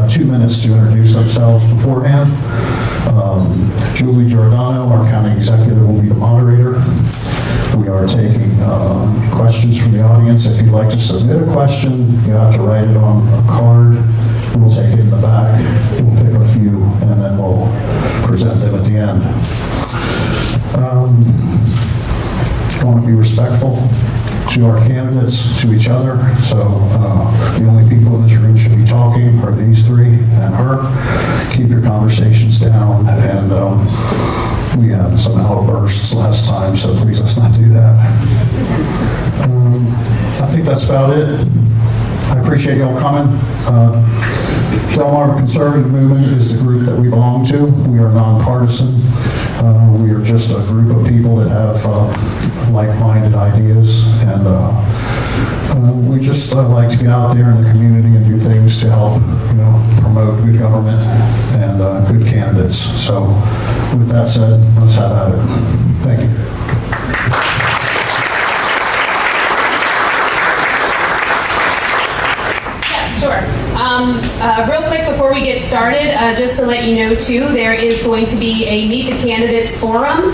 have 2 minutes to introduce themselves beforehand. Julie Giordano, our county executive, will be the moderator. We are taking questions from the audience. If you'd like to submit a question, you have to write it on a card. We'll take it in the back. We'll pick a few, and then we'll present them at the end. I want to be respectful to our candidates, to each other. So the only people in this room should be talking are these three and her. Keep your conversations down, and we had some outbursts last time, so please let's not do that. I think that's about it. I appreciate y'all coming. Delmarva Conservative Movement is the group that we belong to. We are nonpartisan. We are just a group of people that have like-minded ideas, and we just like to get out there in the community and do things to help, promote good government and good candidates. So, with that said, let's have at it. Thank you. Real quick before we get started, just to let you know too, there is going to be a Meet the Candidates forum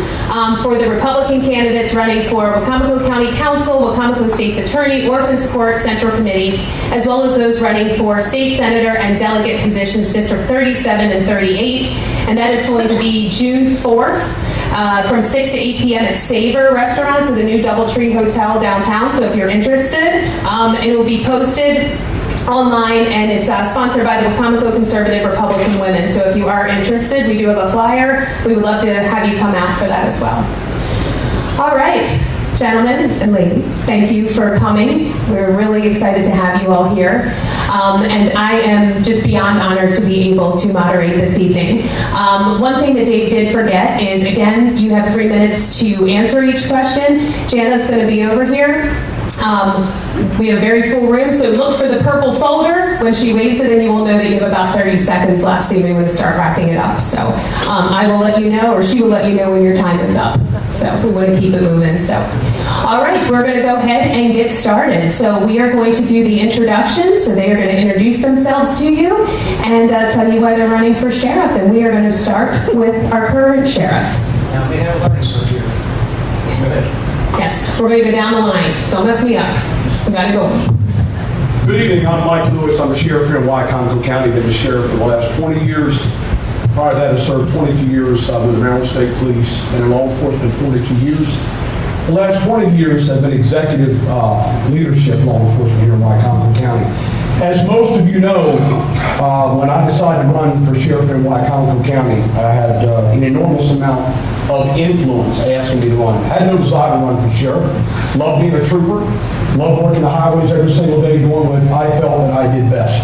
for the Republican candidates running for Wacomico County Council, Wacomico State's Attorney, Orphan Support Central Committee, as well as those running for State Senator and Delegate positions, District 37 and 38. And that is going to be June 4th. From 6 to 8 p.m. at Savor Restaurant, so the new Doubletree Hotel downtown. So if you're interested, it will be posted online, and it's sponsored by the Wacomico Conservative Republican Women. So if you are interested, we do have a flyer. We would love to have you come out for that as well. All right, gentlemen and lady, thank you for coming. We're really excited to have you all here. And I am just beyond honored to be able to moderate this evening. One thing that Dave did forget is, again, you have 3 minutes to answer each question. Jana's going to be over here. We have a very full room, so look for the purple folder when she waves it, and you will know that you have about 30 seconds left, so you may want to start wrapping it up. So I will let you know, or she will let you know when your time is up. So we want to keep it moving. So, all right, we're going to go ahead and get started. So we are going to do the introductions. So they are going to introduce themselves to you and tell you why they're running for sheriff. And we are going to start with our current sheriff. Now we have learning for here. Go ahead. Yes, we're going to go down the line. Don't mess me up. We got to go. Good evening. I'm Mike Lewis. I'm the sheriff here in Wacomico County. Been the sheriff for the last 20 years. Prior to that, I served 22 years with the Maryland State Police and in law enforcement 42 years. The last 20 years have been executive leadership law enforcement here in Wacomico County. As most of you know, when I decided to run for sheriff in Wacomico County, I had an enormous amount of influence asking me to run. I had no desire to run for sheriff. Loved being a trooper. Loved working the highways every single day doing what I felt that I did best.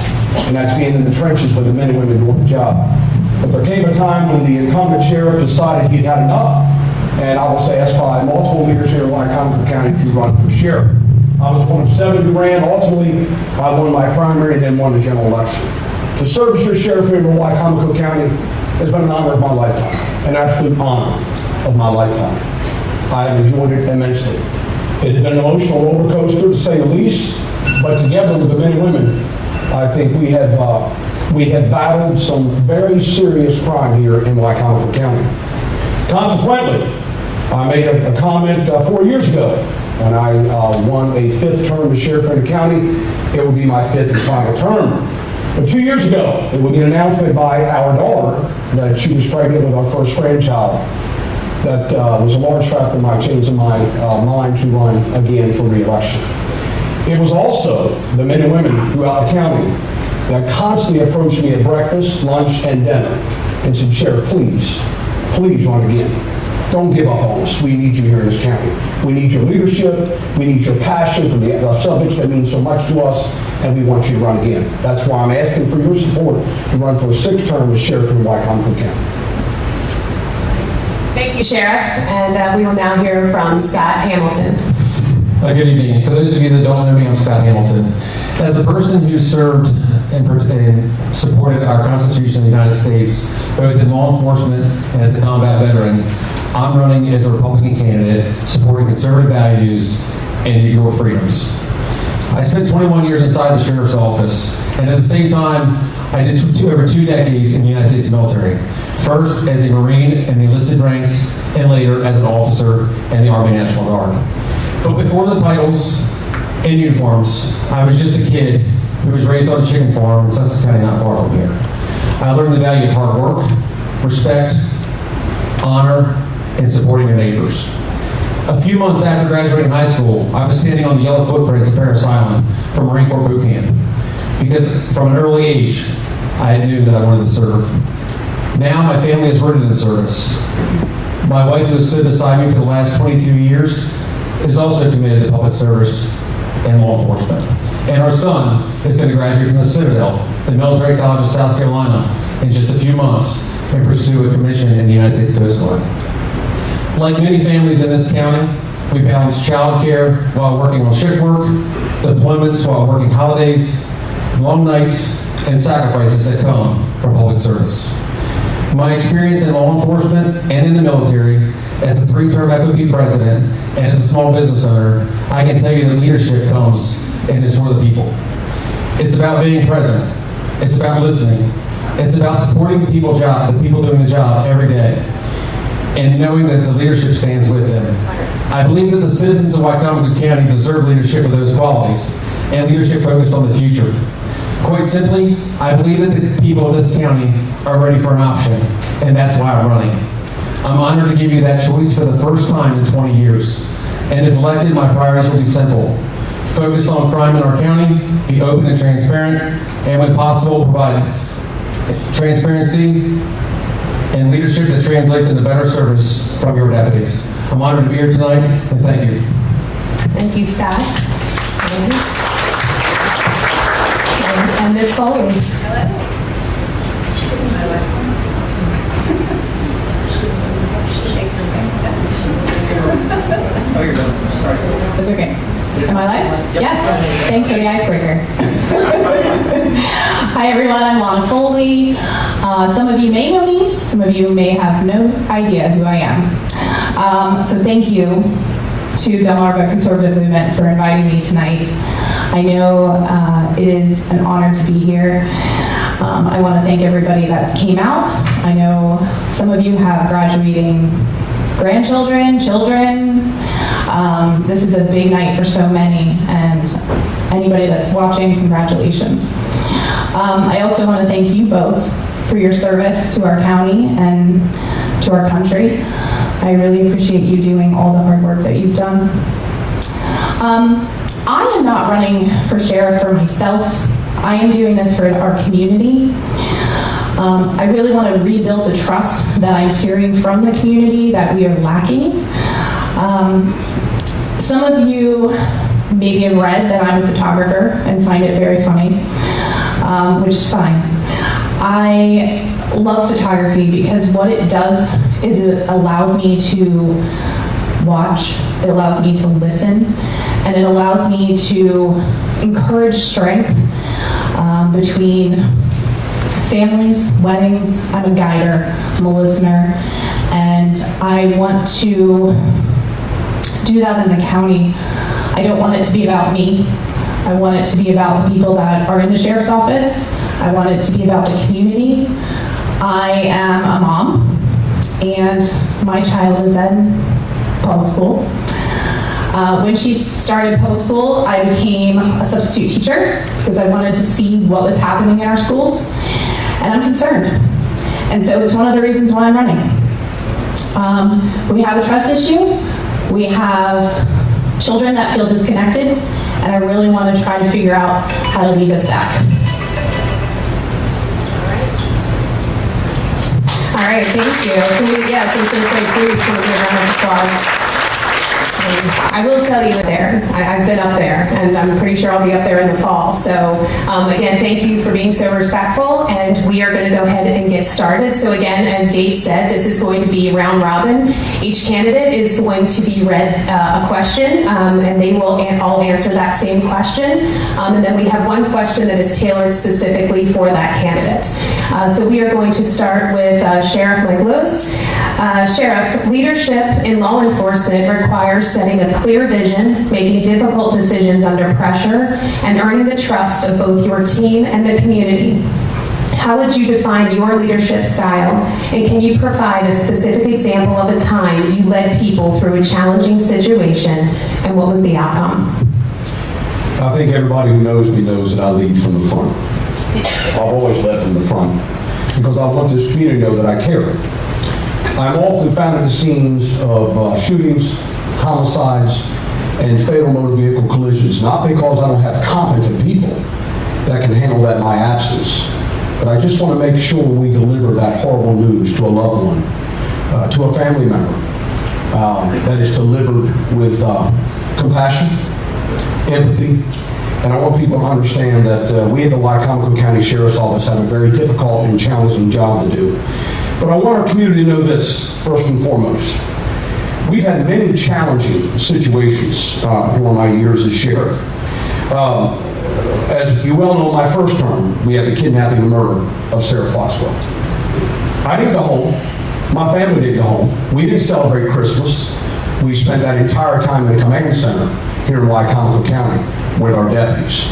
And that's being in the trenches with the men and women doing the job. But there came a time when the incumbent sheriff decided he'd had enough, and I was asked by multiple leaders here in Wacomico County to run for sheriff. I was one of 7 who ran. Ultimately, I won my primary and then won the general election. To serve as your sheriff here in Wacomico County has been an honor of my lifetime, an absolute honor of my lifetime. I have enjoyed it immensely. It has been an emotional roller coaster, to say the least, but together with the men and women, I think we have battled some very serious crime here in Wacomico County. Consequently, I made a comment 4 years ago when I won a 5th term as sheriff in the county. It would be my 5th and final term. But 2 years ago, it would be an announcement by our daughter that she was pregnant with our first grandchild. That was a large factor in my changing my mind to run again for re-election. It was also the men and women throughout the county that constantly approached me at breakfast, lunch, and dinner and said, Sheriff, please run again. Don't give up on us. We need you here in this county. We need your leadership. We need your passion for the subjects that mean so much to us, and we want you to run again. That's why I'm asking for your support to run for a 6th term as sheriff in Wacomico County. Thank you, Sheriff. And we will now hear from Scott Hamilton. Good evening. For those of you that don't know me, I'm Scott Hamilton. As a person who served and supported our Constitution of the United States, both in law enforcement and as a combat veteran, I'm running as a Republican candidate supporting conservative values and your freedoms. I spent 21 years inside the sheriff's office, and at the same time, I did over 2 decades in the United States military. First as a Marine in the enlisted ranks, and later as an officer in the Army National Guard. But before the titles and uniforms, I was just a kid who was raised on a chicken farm in Sussex County, not far from here. I learned the value of hard work, respect, honor, and supporting your neighbors. A few months after graduating high school, I was standing on the yellow footprints of Parris Island for Marine Corps boot camp, because from an early age, I knew that I wanted to serve. Now my family is rooted in service. My wife, who has stood beside me for the last 22 years, is also committed to public service and law enforcement. And our son is going to graduate from the Citadel, the Military College of South Carolina, in just a few months and pursue a commission in the United States Coast Guard. Like many families in this county, we balance child care while working on shift work, deployments while working holidays, long nights, and sacrifices that come from public service. My experience in law enforcement and in the military, as a 3-term FOP president and as a small business owner, I can tell you that leadership comes and is for the people. It's about being present. It's about listening. It's about supporting the people doing the job every day, and knowing that the leadership stands with them. I believe that the citizens of Wycomico County deserve leadership of those qualities and leadership focused on the future. Quite simply, I believe that the people of this county are ready for an option, and that's why I'm running. I'm honored to give you that choice for the first time in 20 years. And if elected, my priorities will be simple. Focus on crime in our county, be open and transparent, and when possible, provide transparency and leadership that translates into better service from your deputies. I'm honored to be here tonight, and thank you. Thank you, Scott. And Ms. Foley. Oh, you're done. Sorry. It's okay. Am I live? Yes. Thanks for the icebreaker. Hi, everyone. I'm Lana Foley. Some of you may know me. Some of you may have no idea who I am. So thank you to Delmarva Conservative Movement for inviting me tonight. I know it is an honor to be here. I want to thank everybody that came out. I know some of you have graduating grandchildren, children. This is a big night for so many, and anybody that's watching, congratulations. I also want to thank you both for your service to our county and to our country. I really appreciate you doing all the hard work that you've done. I am not running for sheriff for myself. I am doing this for our community. I really want to rebuild the trust that I'm hearing from the community that we are lacking. Some of you maybe have read that I'm a photographer and find it very funny, which is fine. I love photography because what it does is it allows me to watch, it allows me to listen, and it allows me to encourage strength between families, weddings. I'm a guider, I'm a listener, and I want to do that in the county. I don't want it to be about me. I want it to be about the people that are in the sheriff's office. I want it to be about the community. I am a mom, and my child is in public school. When she started public school, I became a substitute teacher because I wanted to see what was happening in our schools, and I'm concerned. And so it's one of the reasons why I'm running. We have a trust issue. We have children that feel disconnected, and I really want to try to figure out how to lead us back. All right, thank you. Yes, I was going to say, please, can we give a round of applause? I will tell you there, I've been up there, and I'm pretty sure I'll be up there in the fall. So again, thank you for being so respectful, and we are going to go ahead and get started. So again, as Dave said, this is going to be round robin. Each candidate is going to be read a question, and they will all answer that same question. And then we have one question that is tailored specifically for that candidate. So we are going to start with Sheriff Mike Lewis. Sheriff, leadership in law enforcement requires setting a clear vision, making difficult decisions under pressure, and earning the trust of both your team and the community. How would you define your leadership style, and can you provide a specific example of a time you led people through a challenging situation, and what was the outcome? I think everybody who knows me knows that I lead from the front. I've always led from the front because I want this community to know that I care. I'm often found at the scenes of shootings, homicides, and fatal motor vehicle collisions, not because I don't have competent people that can handle that in my absence, but I just want to make sure we deliver that horrible news to a loved one, to a family member, that is delivered with compassion, empathy, and I want people to understand that we at the Wycomico County Sheriff's Office have a very difficult and challenging job to do. But I want our community to know this, first and foremost. We've had many challenging situations during my years as sheriff. As you well know, my first term, we had the kidnapping and murder of Sarah Foxwell. I didn't go home. My family didn't go home. We didn't celebrate Christmas. We spent that entire time in the command center here in Wycomico County with our deputies.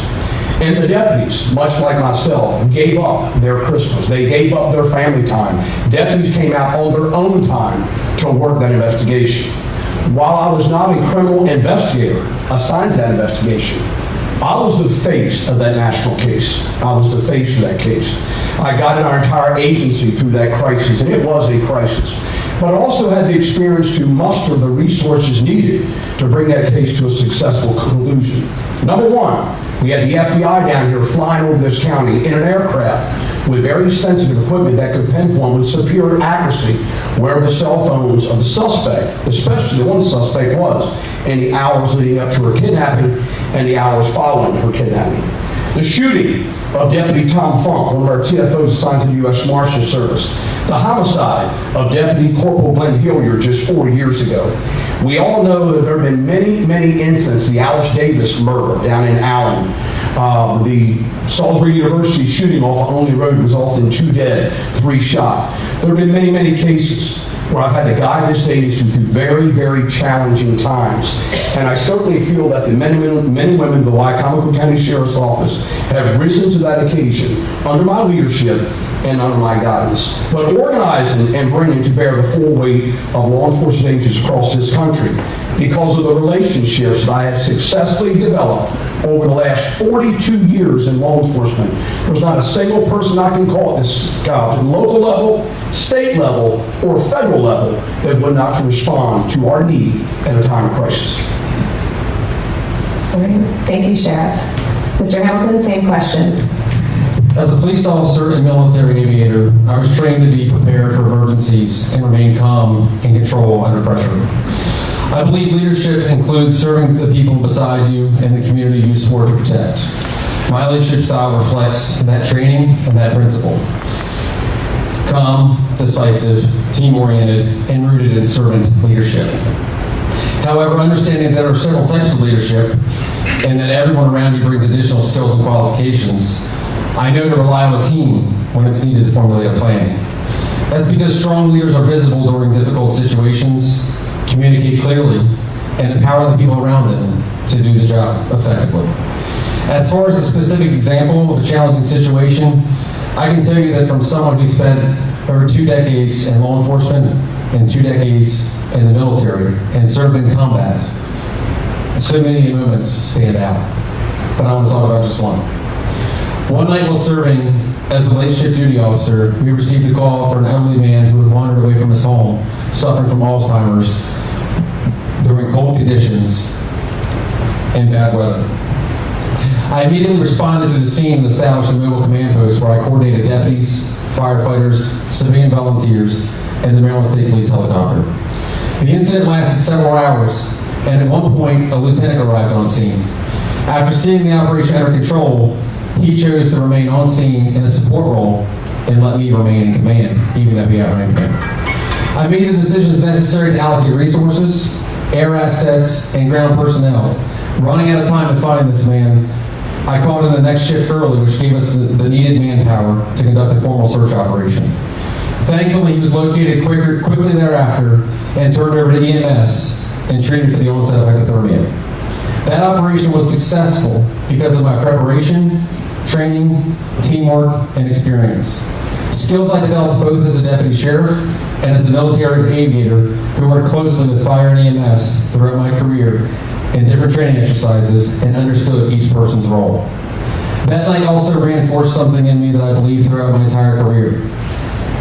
And the deputies, much like myself, gave up their Christmas. They gave up their family time. Deputies came out on their own time to work that investigation. While I was not a criminal investigator assigned to that investigation, I was the face of that national case. I was the face of that case. I guided our entire agency through that crisis, and it was a crisis. But I also had the experience to muster the resources needed to bring that case to a successful conclusion. Number one, we had the FBI down here flying over this county in an aircraft with very sensitive equipment that could pinpoint with superior accuracy where the cell phones of the suspect, especially the one suspect was, in the hours leading up to her kidnapping and the hours following her kidnapping. The shooting of Deputy Tom Funk, one of our TFOs assigned to the U.S. Marshal Service. The homicide of Deputy Corporal Glenn Hilliard just 4 years ago. We all know that there have been many, many incidents. The Alice Davis murder down in Allen. The Salisbury University shooting off Only Road resulted in 2 dead, 3 shot. There have been many, many cases where I've had to guide this agency through very, very challenging times. And I certainly feel that the men and women of the Wycomico County Sheriff's Office have risen to that occasion under my leadership and under my guidance. But organizing and bringing to bear the full weight of law enforcement agencies across this country because of the relationships that I have successfully developed over the last 42 years in law enforcement. There's not a single person I can call at this local level, state level, or federal level that would not respond to our need at a time of crisis. All right. Thank you, Sheriff. Mr. Hamilton, same question. As a police officer and military aviator, I was trained to be prepared for emergencies and remain calm and control under pressure. I believe leadership includes serving the people beside you and the community you swore to protect. My leadership style reflects that training and that principle. Calm, decisive, team-oriented, and rooted in servant leadership. However, understanding that there are several types of leadership and that everyone around you brings additional skills and qualifications, I know to rely on a team when it's needed to formulate a plan. That's because strong leaders are visible during difficult situations, communicate clearly, and empower the people around them to do the job effectively. As far as a specific example of a challenging situation, I can tell you that from someone who spent over 2 decades in law enforcement and 2 decades in the military and served in combat, so many moments stand out. But I want to talk about just one. One night while serving as a late shift duty officer, we received a call for an elderly man who had wandered away from his home, suffering from Alzheimer's during cold conditions and bad weather. I immediately responded to the scene and established a mobile command post where I coordinated deputies, firefighters, civilian volunteers, and the Maryland State Police helicopter. The incident lasted several hours, and at one point, a lieutenant arrived on scene. After seeing the operation under control, he chose to remain on scene in a support role and let me remain in command, even though he outranked me. I made the decisions necessary to allocate resources, air assets, and ground personnel, running out of time to find this man I called in the next shift early, which gave us the needed manpower to conduct a formal search operation. Thankfully, he was located quickly thereafter and turned over to EMS and treated for the onset of hypothermia. That operation was successful because of my preparation, training, teamwork, and experience. Skills I developed both as a deputy sheriff and as a military aviator who worked closely with fire and EMS throughout my career in different training exercises and understood each person's role. That night also reinforced something in me that I believe throughout my entire career.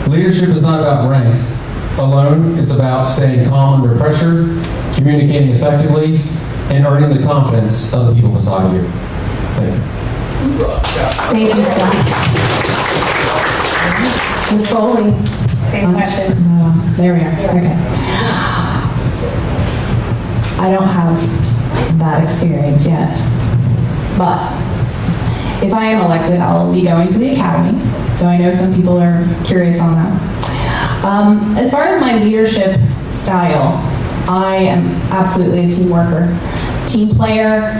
Leadership is not about rank alone, it's about staying calm under pressure, communicating effectively, and earning the confidence of the people beside you. Thank you. Thank you, Scott. Ms. Foley, same question. There we are. Okay. I don't have that experience yet, but if I am elected, I'll be going to the academy. So I know some people are curious on that. As far as my leadership style, I am absolutely a team worker, team player,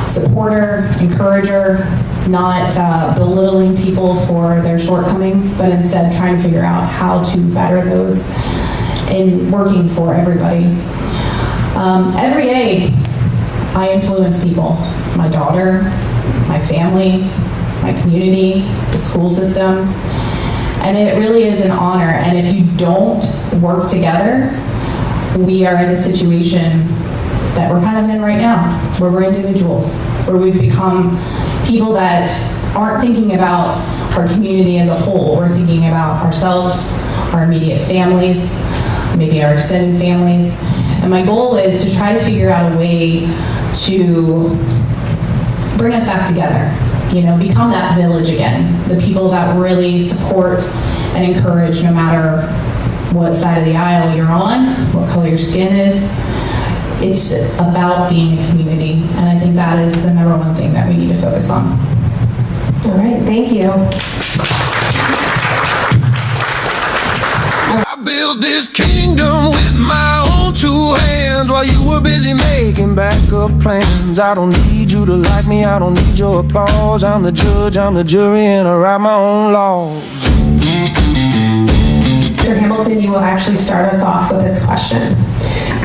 supporter, encourager, not belittling people for their shortcomings, but instead trying to figure out how to better those in working for everybody. Every day, I influence people, my daughter, my family, my community, the school system, and it really is an honor. And if you don't work together, we are in the situation that we're kind of in right now, where we're individuals, where we've become people that aren't thinking about our community as a whole. We're thinking about ourselves, our immediate families, maybe our extended families. And my goal is to try to figure out a way to bring us back together, become that village again, the people that really support and encourage no matter what side of the aisle you're on, what color your skin is. It's about being a community, and I think that is the number one thing that we need to focus on. All right, thank you. I built this kingdom with my own two hands while you were busy making backup plans. I don't need you to like me, I don't need your applause. I'm the judge, I'm the jury, and I write my own laws. Mr. Hamilton, you will actually start us off with this question.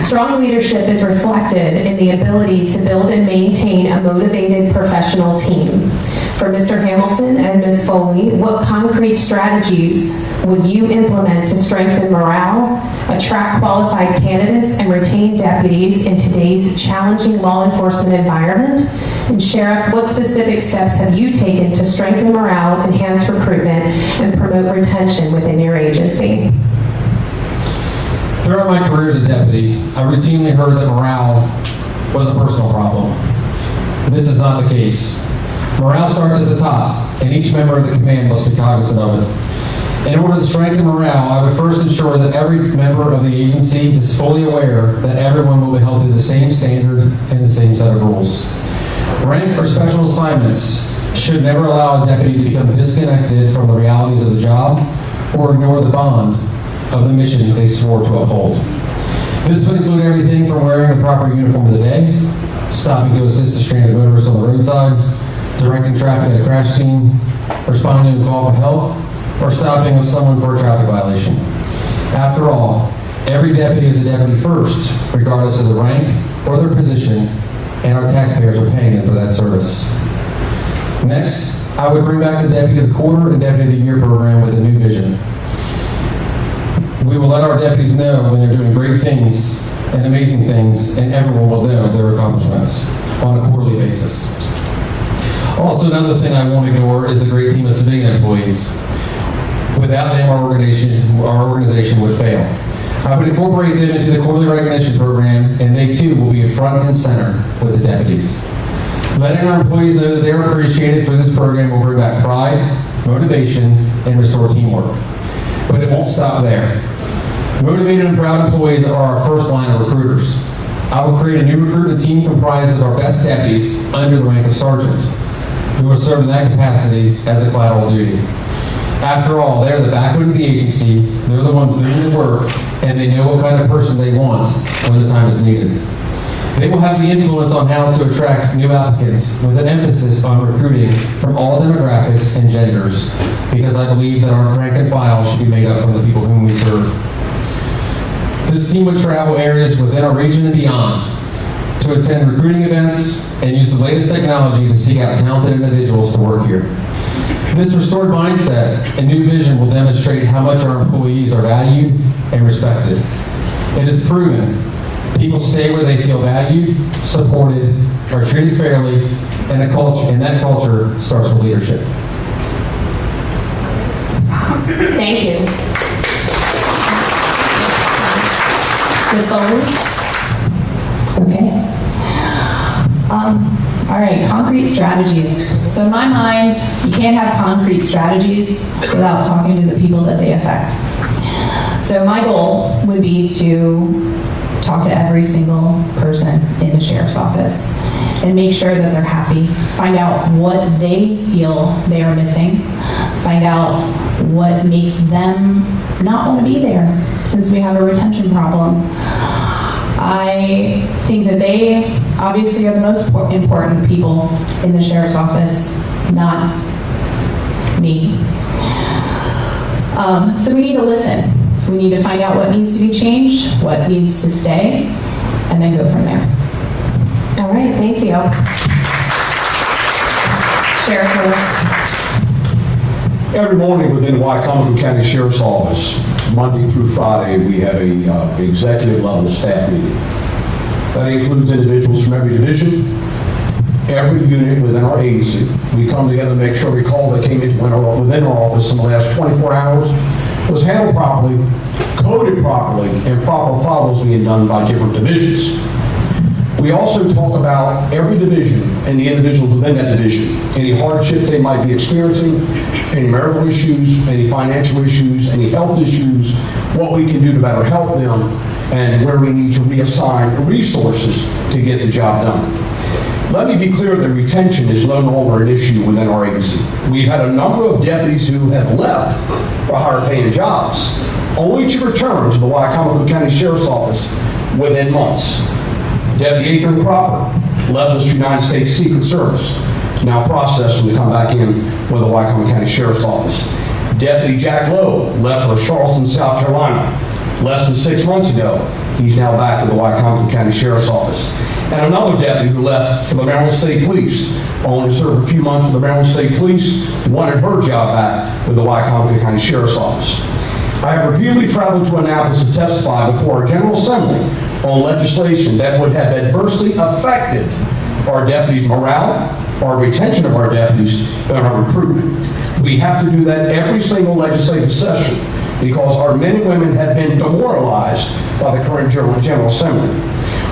Strong leadership is reflected in the ability to build and maintain a motivated professional team. For Mr. Hamilton and Ms. Foley, what concrete strategies would you implement to strengthen morale, attract qualified candidates, and retain deputies in today's challenging law enforcement environment? And Sheriff, what specific steps have you taken to strengthen morale, enhance recruitment, and promote retention within your agency? Throughout my career as a deputy, I routinely heard that morale was a personal problem. This is not the case. Morale starts at the top, and each member of the command must be cognizant of it. In order to strengthen morale, I would first ensure that every member of the agency is fully aware that everyone will be held to the same standard and the same set of rules. Rank or special assignments should never allow a deputy to become disconnected from the realities of the job or ignore the bond of the mission they swore to uphold. This would include everything from wearing the proper uniform of the day, stopping to assist a stranded motorist on the roadside, directing traffic at a crash scene, responding to a call for help, or stopping with someone for a traffic violation. After all, every deputy is a deputy first, regardless of the rank or their position, and our taxpayers are paying them for that service. Next, I would bring back the Deputy of the Quarter and Deputy of the Year program with a new vision. We will let our deputies know when they're doing great things and amazing things, and everyone will know their accomplishments on a quarterly basis. Also, another thing I won't ignore is the great team of civilian employees. Without them, our organization would fail. I would incorporate them into the quarterly recognition program, and they too will be front and center with the deputies. Letting our employees know that they are appreciated through this program will bring back pride, motivation, and restore teamwork. But it won't stop there. Motivated and proud employees are our first line of recruiters. I will create a new recruitment team comprised of our best deputies under the rank of sergeant, who will serve in that capacity as a collateral duty. After all, they're the backbone of the agency, they're the ones doing the work, and they know what kind of person they want when the time is needed. They will have the influence on how to attract new applicants with an emphasis on recruiting from all demographics and genders, because I believe that our rank and file should be made up from the people whom we serve. This team would travel areas within our region and beyond to attend recruiting events and use the latest technology to seek out talented individuals to work here. This restored mindset and new vision will demonstrate how much our employees are valued and respected. It is proven people stay where they feel valued, supported, are treated fairly, and that culture starts with leadership. Thank you. Ms. Bowman? Okay. All right, concrete strategies. So in my mind, you can't have concrete strategies without talking to the people that they affect. So my goal would be to talk to every single person in the sheriff's office and make sure that they're happy, find out what they feel they are missing, find out what makes them not want to be there, since we have a retention problem. I think that they obviously are the most important people in the sheriff's office, not me. So we need to listen. We need to find out what needs to be changed, what needs to stay, and then go from there. All right, thank you. Sheriff Lewis. Every morning within the Wycomico County Sheriff's Office, Monday through Friday, we have a executive level staff meeting. That includes individuals from every division, every unit within our agency. We come together to make sure every call that came into within our office in the last 24 hours was handled properly, coded properly, and proper follows being done by different divisions. We also talk about every division and the individuals within that division, any hardships they might be experiencing, any marital issues, any financial issues, any health issues, what we can do to better help them, and where we need to reassign resources to get the job done. Let me be clear that retention is no longer an issue within our agency. We've had a number of deputies who have left for higher paying jobs, only to return to the Wycomico County Sheriff's Office within months. Deputy Adrian Cropper left us to United States Secret Service, now processing to come back in with the Wycomico County Sheriff's Office. Deputy Jack Lowe left for Charleston, South Carolina, less than 6 months ago. He's now back with the Wycomico County Sheriff's Office. And another deputy who left for the Maryland State Police, only served a few months with the Maryland State Police, wanted her job back with the Wycomico County Sheriff's Office. I have repeatedly traveled to Annapolis to testify before our General Assembly on legislation that would have adversely affected our deputies' morale, our retention of our deputies, and our recruitment. We have to do that every single legislative session because our men and women have been demoralized by the current General Assembly.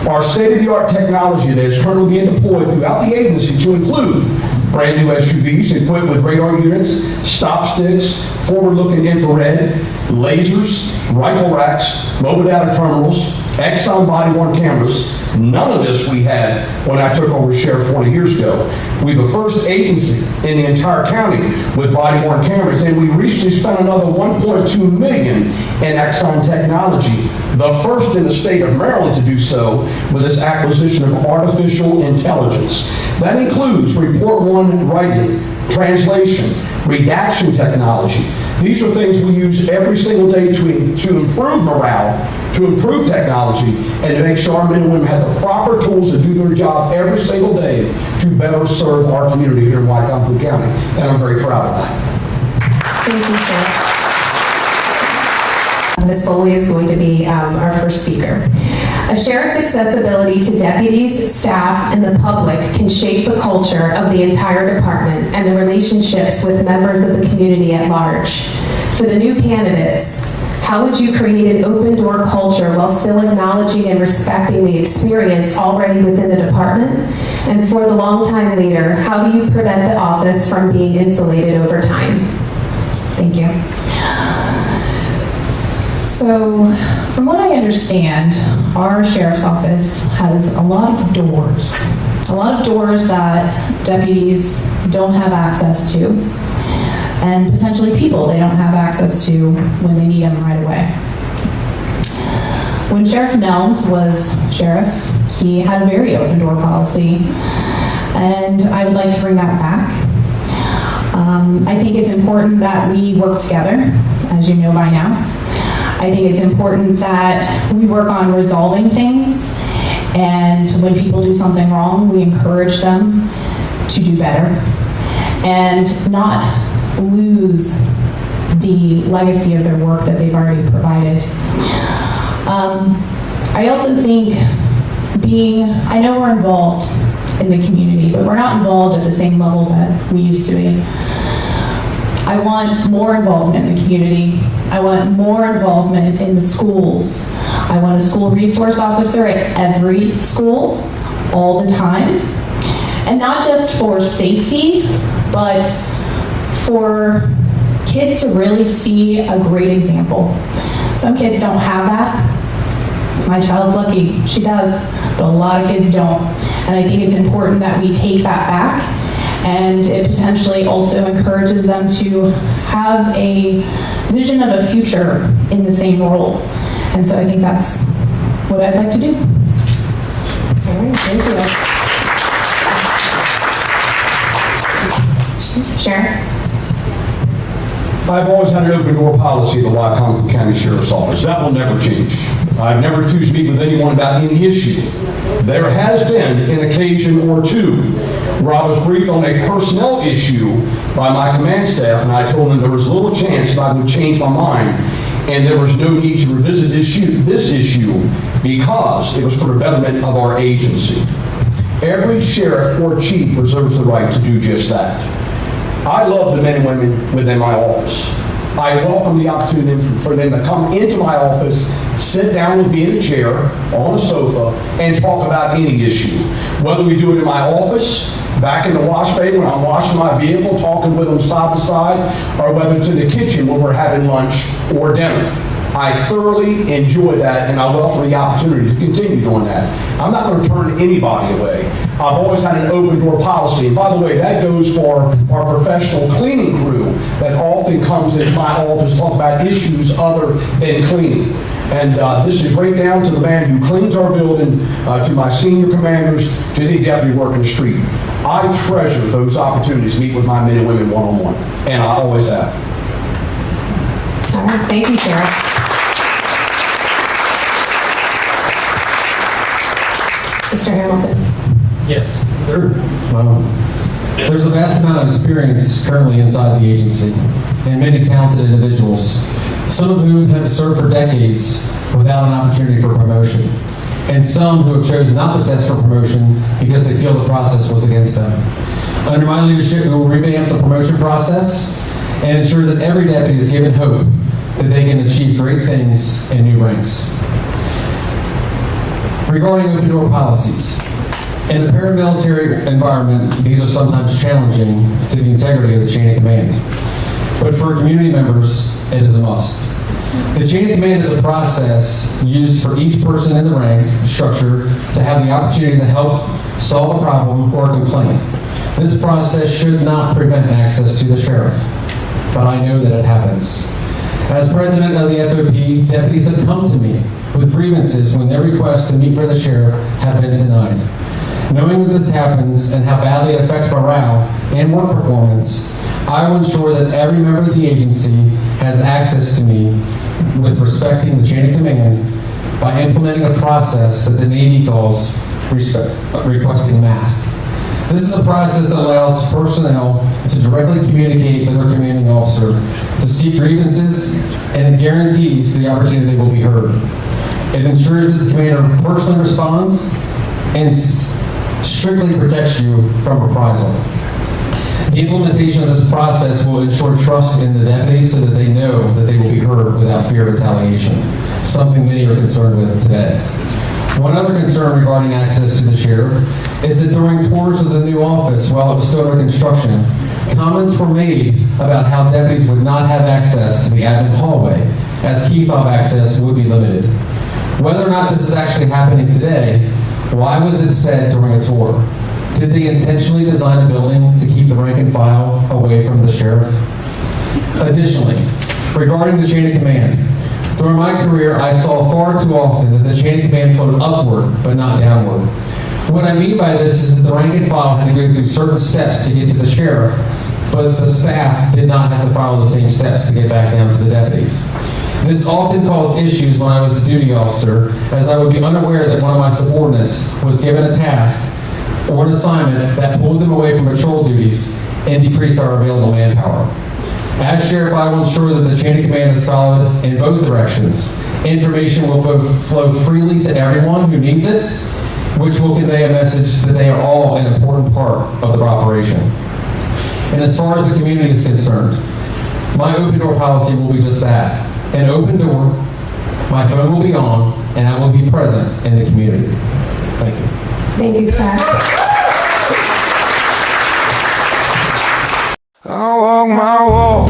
Our state-of-the-art technology that is currently being deployed throughout the agency to include brand new SUVs equipped with radar units, stop sticks, forward-looking infrared, lasers, rifle racks, mobile data terminals, Exxon body-worn cameras. None of this we had when I took over as sheriff 20 years ago. We're the first agency in the entire county with body-worn cameras, and we recently spent another $1.2 million in Exxon technology, the first in the state of Maryland to do so with this acquisition of artificial intelligence. That includes report one writing, translation, redaction technology. These are things we use every single day to improve morale, to improve technology, and to make sure our men and women have the proper tools to do their job every single day to better serve our community here in Wycomico County. And I'm very proud of that. Thank you, Sheriff. Ms. Foley is going to be our first speaker. A sheriff's accessibility to deputies, staff, and the public can shape the culture of the entire department and the relationships with members of the community at large. For the new candidates, how would you create an open-door culture while still acknowledging and respecting the experience already within the department? And for the longtime leader, how do you prevent the office from being insulated over time? Thank you. So, from what I understand, our sheriff's office has a lot of doors. A lot of doors that deputies don't have access to, and potentially people they don't have access to when they need them right away. When Sheriff Nelms was sheriff, He had a very open door policy, and I would like to bring that back. I think it's important that we work together, as you know by now. I think it's important that we work on resolving things, and when people do something wrong, we encourage them to do better and not lose the legacy of their work that they've already provided. I also think I know we're involved in the community, but we're not involved at the same level that we used to be. I want more involvement in the community. I want more involvement in the schools. I want a school resource officer at every school, all the time. And not just for safety, but for kids to really see a great example. Some kids don't have that. My child's lucky, she does, but a lot of kids don't. And I think it's important that we take that back, and it potentially also encourages them to have a vision of a future in the same role. And so I think that's what I'd like to do. All right, thank you. Sheriff? I've always had an open door policy at the Wycomico County Sheriff's Office. That will never change. I've never refused to meet with anyone about any issue. There has been an occasion or two where I was briefed on a personnel issue by my command staff, and I told them there was little chance that I would change my mind, and there was no need to revisit this issue because it was for the betterment of our agency. Every sheriff or chief reserves the right to do just that. I love the men and women within my office. I welcome the opportunity for them to come into my office, sit down with me in a chair, on a sofa, and talk about any issue. Whether we do it in my office, back in the wash bay when I'm washing my vehicle, talking with them side by side, or whether it's in the kitchen when we're having lunch or dinner. I thoroughly enjoy that, and I welcome the opportunity to continue doing that. I'm not going to turn anybody away. I've always had an open door policy. And by the way, that goes for our professional cleaning crew that often comes into my office to talk about issues other than cleaning. And this is right down to the man who cleans our building, to my senior commanders, to any deputy working the street. I treasure those opportunities to meet with my men and women one-on-one, and I always have. All right, thank you, Sheriff. Mr. Hamilton? Yes. There's a vast amount of experience currently inside the agency, and many talented individuals, some of whom have served for decades without an opportunity for promotion, and some who have chosen not to test for promotion because they feel the process was against them. Under my leadership, we will revamp the promotion process and ensure that every deputy is given hope that they can achieve great things in new ranks. Regarding open door policies, in a paramilitary environment, these are sometimes challenging to the integrity of the chain of command. But for community members, it is a must. The chain of command is a process used for each person in the rank structure to have the opportunity to help solve a problem or a complaint. This process should not prevent access to the sheriff, but I know that it happens. As president of the FOP, deputies have come to me with grievances when their requests to meet for the sheriff have been denied. Knowing that this happens and how badly it affects morale and work performance, I will ensure that every member of the agency has access to me with respecting the chain of command by implementing a process that the Navy calls requesting mast. This is a process that allows personnel to directly communicate with their commanding officer to seek grievances, and it guarantees the opportunity they will be heard. It ensures that the commander personally responds and strictly protects you from reprisal. The implementation of this process will ensure trust in the deputies so that they know that they will be heard without fear of retaliation, something many are concerned with today. One other concern regarding access to the sheriff is that during tours of the new office while it was still under construction, comments were made about how deputies would not have access to the admin hallway, as key fob access would be limited. Whether or not this is actually happening today, why was it said during a tour? Did they intentionally design a building to keep the rank and file away from the sheriff? Additionally, regarding the chain of command, During my career, I saw far too often that the chain of command flowed upward, but not downward. What I mean by this is that the rank and file had to go through certain steps to get to the sheriff, but the staff did not have to follow the same steps to get back down to the deputies. This often caused issues when I was a duty officer, as I would be unaware that one of my subordinates was given a task or an assignment that pulled them away from patrol duties and decreased our available manpower. As sheriff, I will ensure that the chain of command is followed in both directions. Information will flow freely to everyone who needs it, which will convey a message that they are all an important part of the operation. And as far as the community is concerned, my open door policy will be just that, an open door. My phone will be on, and I will be present in the community. Thank you. Thank you, Scott. I walk my walk,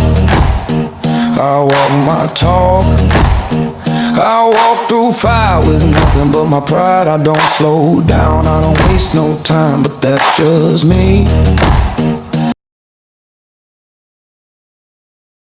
I walk my talk. I walk through fire with nothing but my pride. I don't slow down, I don't waste no time, but that's just me.